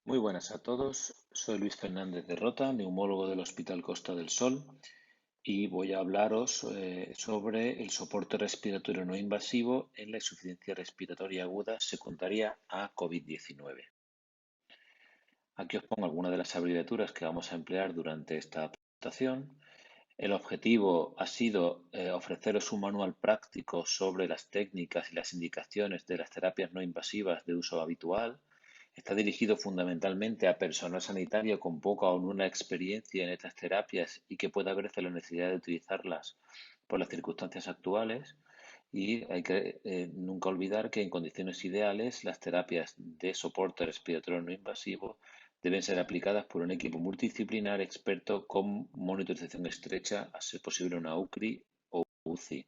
Muy buenas a todos, soy Luis Fernández de Rota, neumólogo del Hospital Costa del Sol, y voy a hablaros sobre el soporte respiratorio no invasivo en la insuficiencia respiratoria aguda secundaria a COVID-19. Aquí os pongo algunas de las abreviaturas que vamos a emplear durante esta presentación. El objetivo ha sido ofreceros un manual práctico sobre las técnicas y las indicaciones de las terapias no invasivas de uso habitual. Está dirigido fundamentalmente a personal sanitario con poca o nula experiencia en estas terapias y que pueda verse la necesidad de utilizarlas por las circunstancias actuales. Y hay que nunca olvidar que en condiciones ideales las terapias de soporte respiratorio no invasivo deben ser aplicadas por un equipo multidisciplinar experto con monitorización estrecha, a ser posible una UCRI o UCI.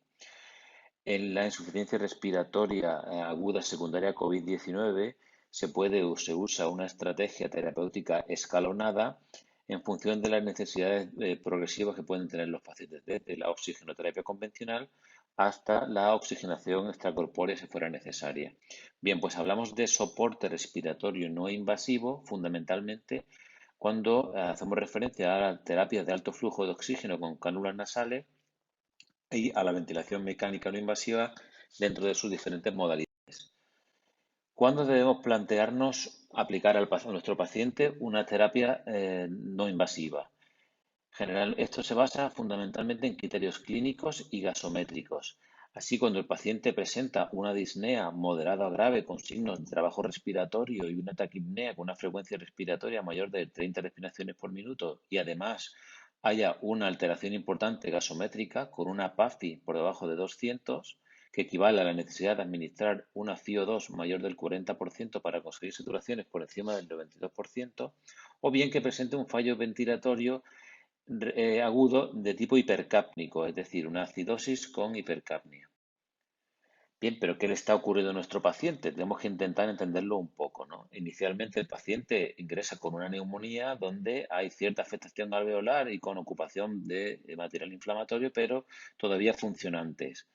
En la insuficiencia respiratoria aguda secundaria COVID-19 se usa una estrategia terapéutica escalonada en función de las necesidades progresivas que pueden tener los pacientes, desde la oxigenoterapia convencional hasta la oxigenación extracorpórea si fuera necesaria. Bien, pues hablamos de soporte respiratorio no invasivo, fundamentalmente cuando hacemos referencia a la terapia de alto flujo de oxígeno con cánulas nasales y a la ventilación mecánica no invasiva dentro de sus diferentes modalidades. ¿Cuándo debemos plantearnos aplicar a nuestro paciente una terapia no invasiva? Esto se basa fundamentalmente en criterios clínicos y gasométricos. Así, cuando el paciente presenta una disnea moderada o grave con signos de trabajo respiratorio y una taquipnea con una frecuencia respiratoria mayor de 30 respiraciones por minuto y además haya una alteración importante gasométrica con una PAFI por debajo de 200, que equivale a la necesidad de administrar una FiO2 mayor del 40% para conseguir saturaciones por encima del 92%, o bien que presente un fallo ventilatorio agudo de tipo hipercápnico, es decir, una acidosis con hipercapnia. Bien, pero ¿qué le está ocurriendo a nuestro paciente? Tenemos que intentar entenderlo un poco, ¿no? Inicialmente el paciente ingresa con una neumonía donde hay cierta afectación alveolar y con ocupación de material inflamatorio, pero todavía funcionantes.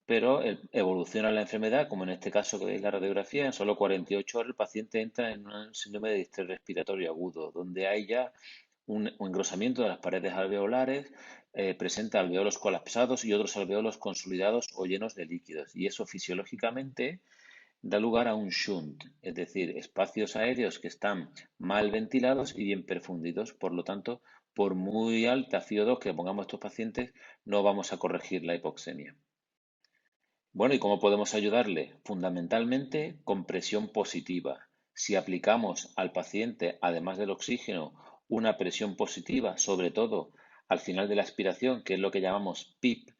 Pero evoluciona la enfermedad, como en este caso que es la radiografía, en solo 48 horas el paciente entra en un síndrome de distrés respiratorio agudo, donde hay ya un engrosamiento de las paredes alveolares, presenta alveolos colapsados y otros alveolos consolidados o llenos de líquidos. Y eso fisiológicamente da lugar a un shunt, es decir, espacios aéreos que están mal ventilados y bien perfundidos. Por lo tanto, por muy alta FiO2 que pongamos a estos pacientes, no vamos a corregir la hipoxemia. Bueno, ¿y cómo podemos ayudarle? Fundamentalmente con presión positiva. Si aplicamos al paciente, además del oxígeno, una presión positiva, sobre todo al final de la aspiración, que es lo que llamamos PIP,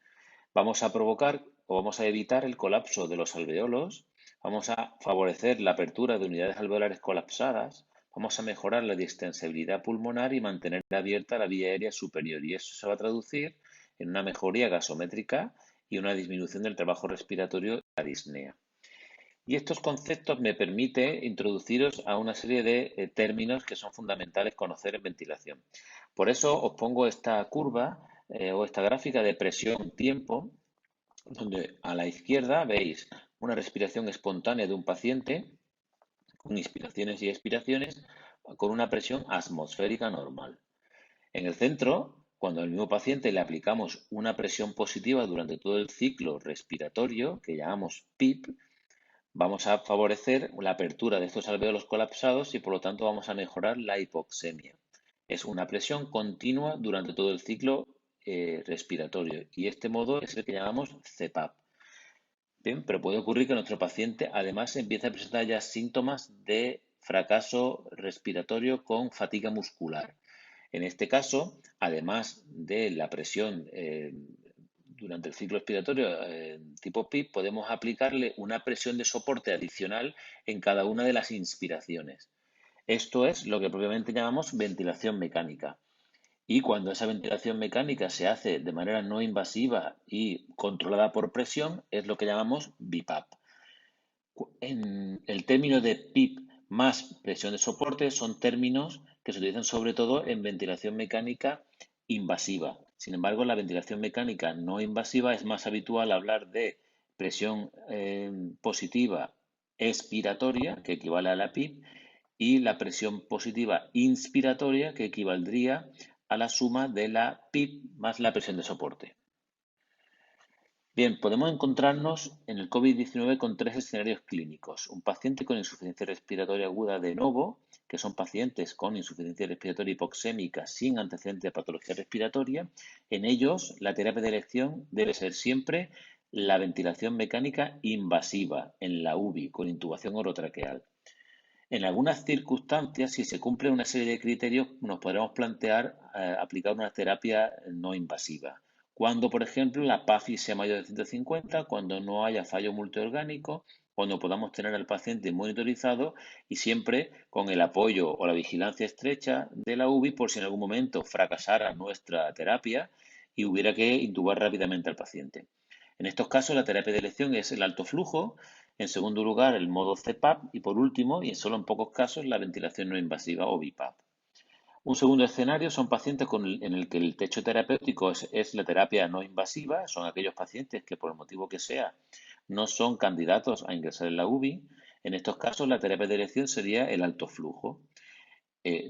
vamos a provocar o vamos a evitar el colapso de los alveolos, vamos a favorecer la apertura de unidades alveolares colapsadas, vamos a mejorar la distensibilidad pulmonar y mantener abierta la vía aérea superior. Y eso se va a traducir en una mejoría gasométrica y una disminución del trabajo respiratorio y la disnea. Y estos conceptos me permiten introduciros a una serie de términos que son fundamentales conocer en ventilación. Por eso os pongo esta curva o esta gráfica de presión-tiempo, donde a la izquierda veis una respiración espontánea de un paciente con inspiraciones y expiraciones con una presión atmosférica normal. En el centro, cuando al mismo paciente le aplicamos una presión positiva durante todo el ciclo respiratorio, que llamamos PIP, vamos a favorecer la apertura de estos alveolos colapsados y por lo tanto vamos a mejorar la hipoxemia. Es una presión continua durante todo el ciclo respiratorio y este modo es el que llamamos CPAP. Bien, pero puede ocurrir que nuestro paciente además empiece a presentar ya síntomas de fracaso respiratorio con fatiga muscular. En este caso, además de la presión durante el ciclo respiratorio tipo PIP, podemos aplicarle una presión de soporte adicional en cada una de las inspiraciones. Esto es lo que propiamente llamamos ventilación mecánica. Y cuando esa ventilación mecánica se hace de manera no invasiva y controlada por presión, es lo que llamamos BiPAP. En el término de PIP más presión de soporte son términos que se utilizan sobre todo en ventilación mecánica invasiva. Sin embargo, en la ventilación mecánica no invasiva es más habitual hablar de presión positiva expiratoria, que equivale a la PIP, y la presión positiva inspiratoria, que equivaldría a la suma de la PIB más la presión de soporte. Bien, podemos encontrarnos en el COVID-19 con tres escenarios clínicos. Un paciente con insuficiencia respiratoria aguda de novo, que son pacientes con insuficiencia respiratoria hipoxémica sin antecedente de patología respiratoria. En ellos, la terapia de elección debe ser siempre la ventilación mecánica invasiva en la UBI con intubación orotraqueal. En algunas circunstancias, si se cumple una serie de criterios, nos podremos plantear aplicar una terapia no invasiva. Cuando, por ejemplo, la PAFI sea mayor de 150, cuando no haya fallo multiorgánico, cuando podamos tener al paciente monitorizado y siempre con el apoyo o la vigilancia estrecha de la UBI por si en algún momento fracasara nuestra terapia y hubiera que intubar rápidamente al paciente. En estos casos, la terapia de elección es el alto flujo, en segundo lugar, el modo CPAP y por último, y solo en pocos casos, la ventilación no invasiva o BiPAP. Un segundo escenario son pacientes en el que el techo terapéutico es la terapia no invasiva, son aquellos pacientes que por el motivo que sea no son candidatos a ingresar en la UBI. En estos casos, la terapia de elección sería el alto flujo.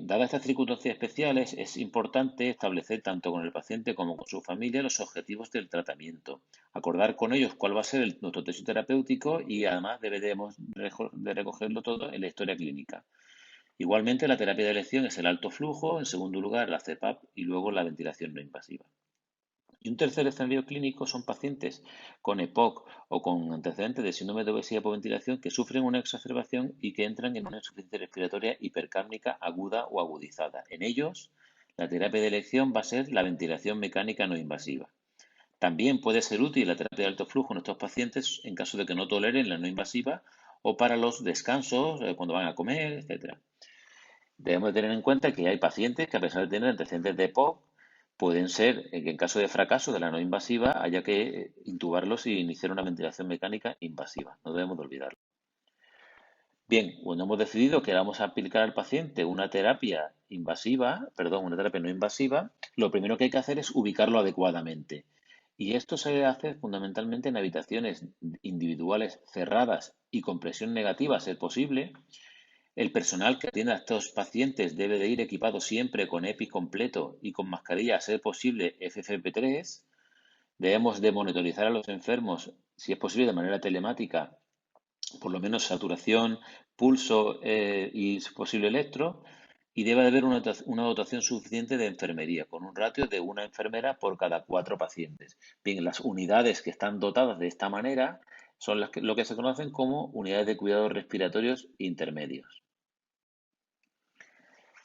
Dadas estas circunstancias especiales, es importante establecer tanto con el paciente como con su familia los objetivos del tratamiento, acordar con ellos cuál va a ser nuestro techo terapéutico y además deberemos de recogerlo todo en la historia clínica. Igualmente, la terapia de elección es el alto flujo, en segundo lugar la CPAP y luego la ventilación no invasiva. Y un tercer escenario clínico son pacientes con EPOC o con antecedentes de síndrome de obesidad por ventilación que sufren una exacerbación y que entran en una insuficiencia respiratoria hipercárnica aguda o agudizada. En ellos, la terapia de elección va a ser la ventilación mecánica no invasiva. También puede ser útil la terapia de alto flujo en estos pacientes en caso de que no toleren la no invasiva o para los descansos, cuando van a comer, etc. Debemos tener en cuenta que hay pacientes que, a pesar de tener antecedentes de EPOC, pueden ser que en caso de fracaso de la no invasiva haya que intubarlos y iniciar una ventilación mecánica invasiva. No debemos de olvidarlo. Bien, cuando hemos decidido que vamos a aplicar al paciente una terapia una terapia no invasiva, lo primero que hay que hacer es ubicarlo adecuadamente. Y esto se hace fundamentalmente en habitaciones individuales cerradas y con presión negativa, a ser posible. El personal que atiende a estos pacientes debe de ir equipado siempre con EPI completo y con mascarilla, a ser posible FFP3. Debemos de monitorizar a los enfermos, si es posible, de manera telemática, por lo menos saturación, pulso y, si es posible, electro. Y debe de haber una dotación suficiente de enfermería, con un ratio de una enfermera por cada 4 pacientes. Bien, las unidades que están dotadas de esta manera son lo que se conocen como unidades de cuidados respiratorios intermedios.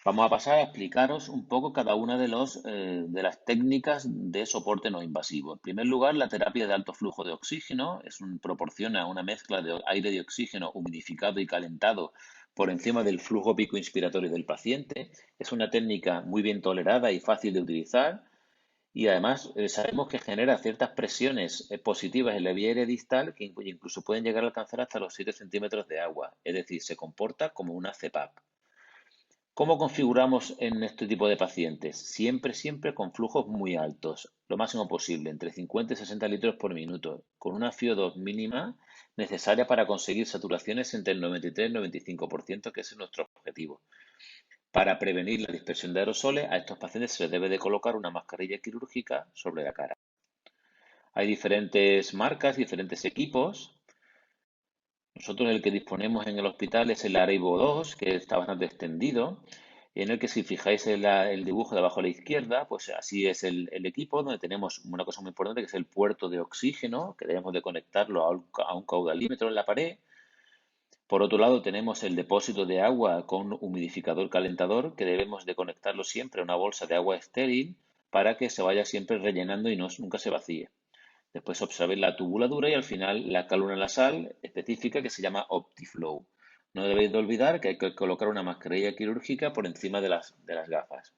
Vamos a pasar a explicaros un poco cada una de las técnicas de soporte no invasivo. En primer lugar, la terapia de alto flujo de oxígeno proporciona una mezcla de aire de oxígeno humidificado y calentado por encima del flujo pico inspiratorio del paciente. Es una técnica muy bien tolerada y fácil de utilizar y además sabemos que genera ciertas presiones positivas en la vía aérea distal que incluso pueden llegar a alcanzar hasta los 7 centímetros de agua. Es decir, se comporta como una CPAP. ¿Cómo configuramos en este tipo de pacientes? Siempre con flujos muy altos, lo máximo posible, entre 50 y 60 litros por minuto, con una FiO2 mínima necesaria para conseguir saturaciones entre el 93 y el 95%, que ese es nuestro objetivo. Para prevenir la dispersión de aerosoles, a estos pacientes se les debe de colocar una mascarilla quirúrgica sobre la cara. Hay diferentes marcas, diferentes equipos. Nosotros el que disponemos en el hospital es el Areibo 2, que está bastante extendido, en el que si fijáis en el dibujo de abajo a la izquierda, pues así es el equipo, donde tenemos una cosa muy importante que es el puerto de oxígeno, que debemos de conectarlo a un caudalímetro en la pared. Por otro lado, tenemos el depósito de agua con humidificador calentador, que debemos de conectarlo siempre a una bolsa de agua estéril para que se vaya siempre rellenando y nunca se vacíe. Después observéis la tubuladura y al final la cálula nasal específica que se llama OptiFlow. No debéis de olvidar que hay que colocar una mascarilla quirúrgica por encima de las gafas.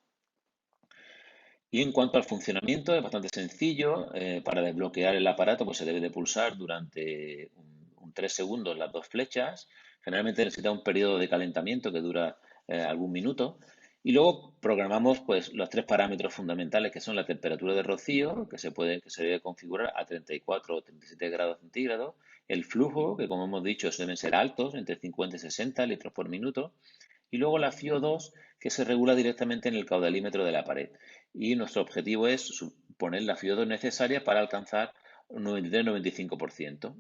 Y en cuanto al funcionamiento, es bastante sencillo. Para desbloquear el aparato, pues se debe de pulsar durante un 3 segundos las dos flechas. Generalmente necesita un periodo de calentamiento que dura algún minuto. Y luego programamos pues los tres parámetros fundamentales que son la temperatura de rocío, que se debe configurar a 34 o 37 grados centígrados, el flujo, que como hemos dicho deben ser altos, entre 50 y 60 litros por minuto, Y luego la FiO2, que se regula directamente en el caudalímetro de la pared. Y nuestro objetivo es poner la FiO2 necesaria para alcanzar un 93-95%.